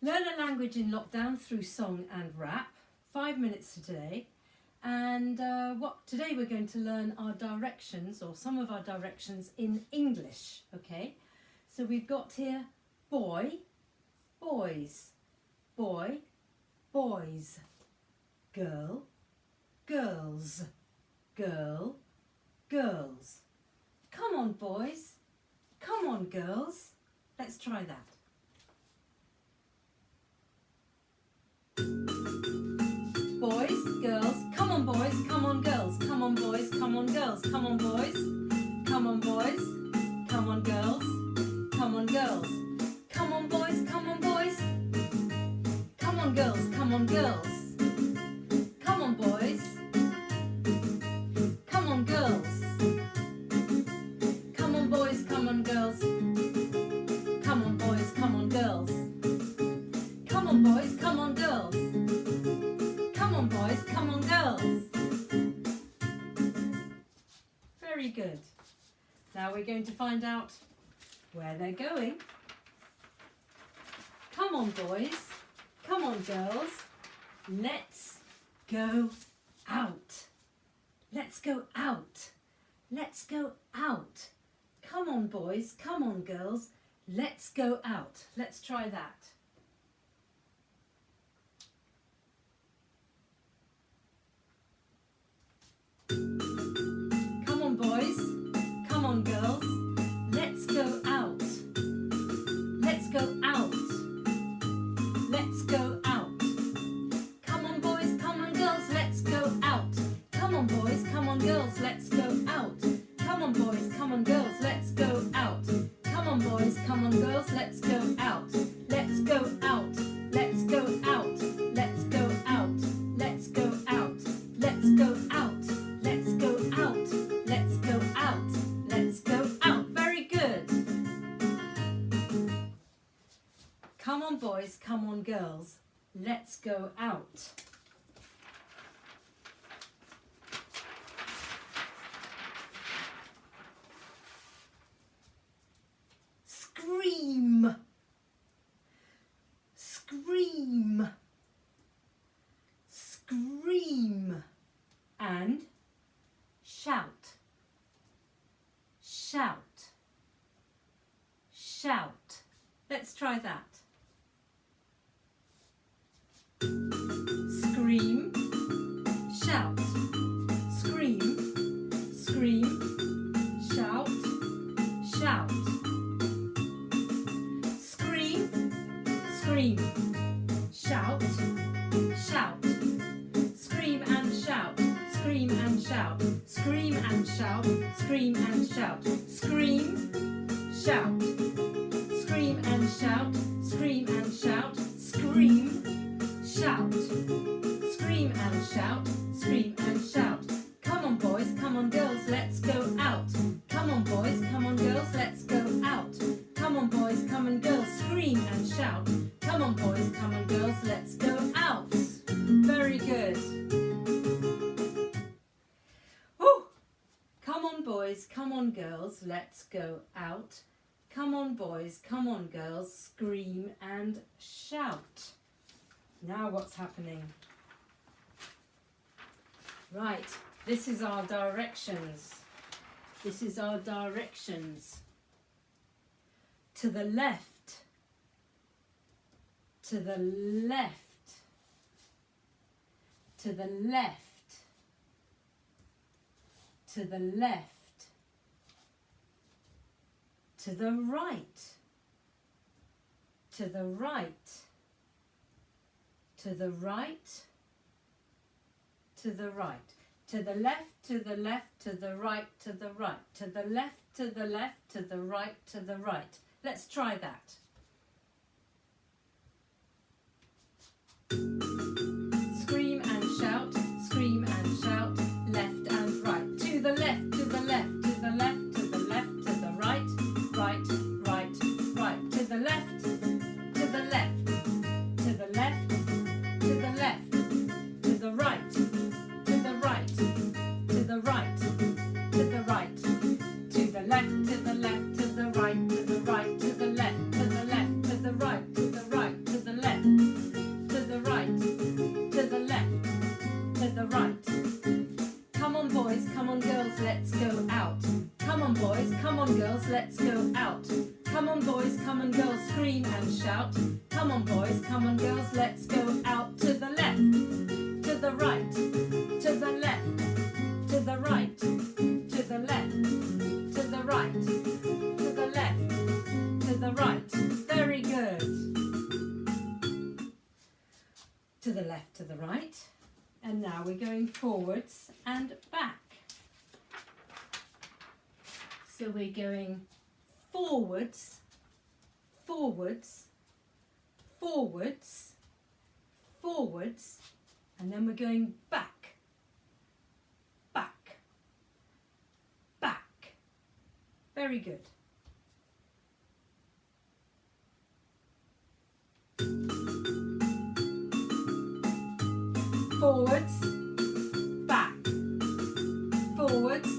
Learn a language in lockdown through song and rap. 5 minutes today. And today we're going to learn our directions, or some of our directions in English. Okay, so we've got here boy, boys, boy, boys, girl, girls, girl, girls. Come on, boys. Come on, girls. Let's try that. Boys, girls, come on boys, come on girls, come on boys, come on girls, come on boys, come on boys, come on girls, come on girls, come on boys, come on boys, come on girls, come on girls, come on boys, come on girls, come on boys, come on girls, come on boys, come on girls, come on boys, come on girls. Come on boys, come on girls. Very good. Now we're going to find out where they're going. Come on boys, come on girls. Let's go out. Let's go out. Let's go out. Come on boys, come on girls. Let's go out. Let's try that. Come on boys, come on girls, let's go out. Let's go out. Let's go out. Come on boys, come on girls, let's go out. Come on boys, come on girls, let's go out. Come on boys, come on girls, let's go out. Come on boys, come on girls, let's go out. Let's go out. Let's go out. Let's go out. Let's go out. Let's go out. Let's go out. Let's go out. Let's go out. Very good. Come on boys, come on girls. Let's go out. Scream. Scream. Scream. And shout. Shout. Shout. Let's try that. Scream. Shout. Scream. Scream. Shout. Shout. Scream. Scream. Shout. Shout. Scream and shout. Scream and shout. Scream and shout. Scream and shout. Scream. Shout. Scream and shout. Scream and shout. Scream. Shout. Scream and shout. Scream and shout. Come on boys, come on girls, let's go out. Come on boys, come on girls, let's go out. Come on boys, come on girls, scream and shout. Come on boys, come on girls, let's go out. Very good. Woo! Come on boys, come on girls, let's go out. Come on boys, come on girls, scream and shout. Now what's happening? Right, this is our directions. This is our directions. To the left. To the left. To the left. To the left. To the right. To the right. To the right. To the right. To the left, to the left, to the right, to the right. To the left, to the left, to the right, to the right. Let's try that. Scream and shout, scream and shout, left and right. To the left, to the left, to the left, to the left, to the right, right, right, right. To the left, to the left, to the left, to the left, to the right, to the right, to the right, to the right, to the left, to the left, to the right, to the right, to the left, to the left, to the right, to the right, to the left. let's go out. Come on boys, come on girls, scream and shout. Come on boys, come on girls, let's go out. To the left, to the right, to the left, to the right, to the left, to the right, to the left, to the right. Very good. To the left, to the right. And now we're going forwards and back. So we're going forwards, forwards, forwards, forwards, and then we're going back, back, back. Very good. Forwards, back, forwards,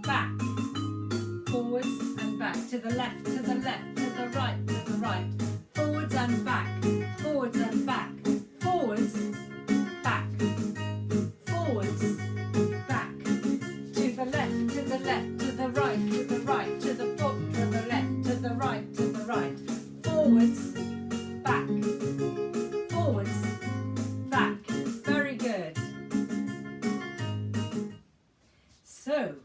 back, forwards and back. To the left, to the left, to the right, to the right. Forwards and back, forwards and back, forwards, back, forwards, back. To the left, to the left, to the right, to the right, to the foot, to the left, to the right, to the right. Forwards, back, forwards, back. Very good. So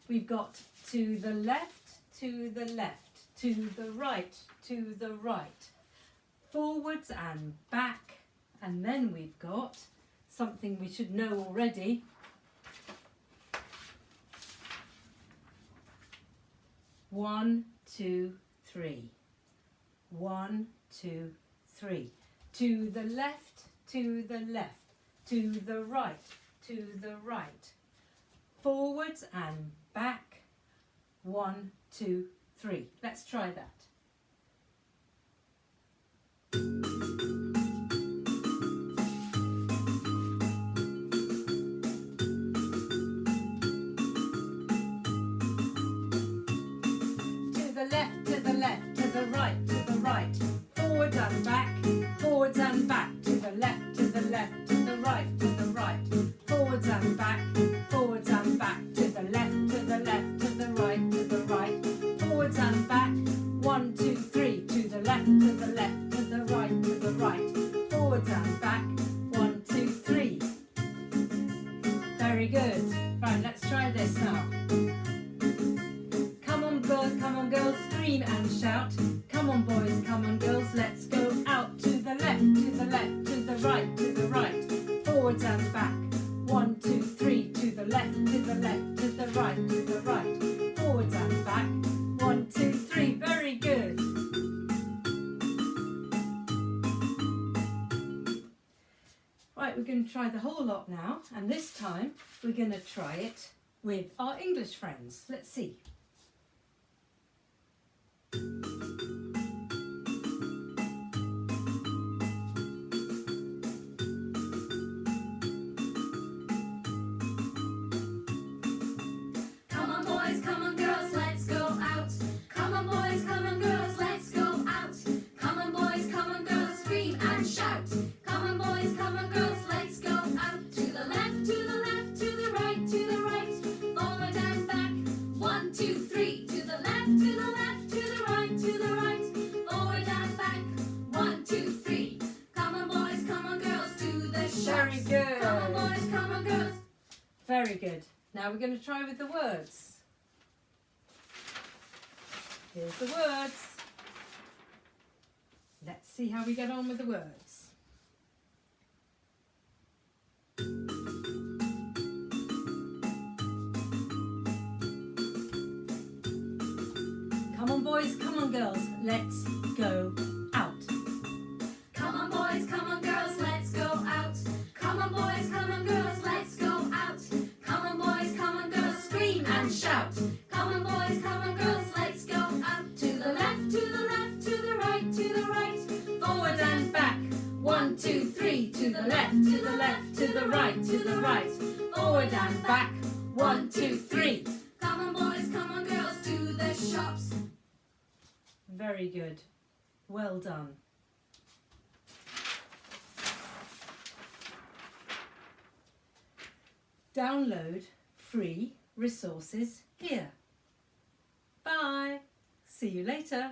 we've got to the left, to the left, to the right, to the right, forwards and back, and then we've got something we should know already. One, two, three. 1, 2, 3. To the left, to the left, to the right, to the right. Forwards and back. 1, 2, 3. Let's try that. To the left, to the left, to the right, to the right. Forwards and back, forwards and back. To the left, to the left, to the right, to the right. Forwards and back, forwards and back. To the left, to the left, to the right, to the right. Forwards and back. 1, 2, 3. To the left, to the left, to the right, to the right. Forwards and back. 1, 2, 3. Very good. Right, let's try this now. Come on girls, scream and shout. Come on boys, come on girls, let's go out. To the left, to the left, to the right, to the right. Forwards and back. 1, 2, 3. To the left, to the left, to the right, to the right. Forwards and back. 1, 2, 3. Very good. Right, we're going to try the whole lot now, and this time we're going to try it with our English friends. Let's see. Come on boys, come on girls, let's go out. Come on boys, come on girls, let's go out. Come on boys, come on girls, scream and shout. Come on boys, come on girls, let's go out. To the left, to the left, to the right, to the right. Forward and back. 1, 2, 3. To the left, to the left, to the right, to the right. Forward and back. 1, 2, 3. Come on boys, come on girls, to the shops. Very good. Come on boys, come on girls. Very good. Now we're going to try with the words. Here's the words. Let's see how we get on with the words. Come on boys, come on girls, let's go out. Come on boys, come on girls, let's go out. Come on boys, come on girls, let's go out. Come on boys, come on girls, scream and shout. Come on boys, come on girls, let's go out. To the left, to the left, to the right, to the right. Forward and back. 1, 2, 3. To the left, to the left, to the right, to the right. Forward and back. 1, 2, 3. Come on boys, come on girls, to the shops. Very good. Well done. Download free resources here. Bye. See you later.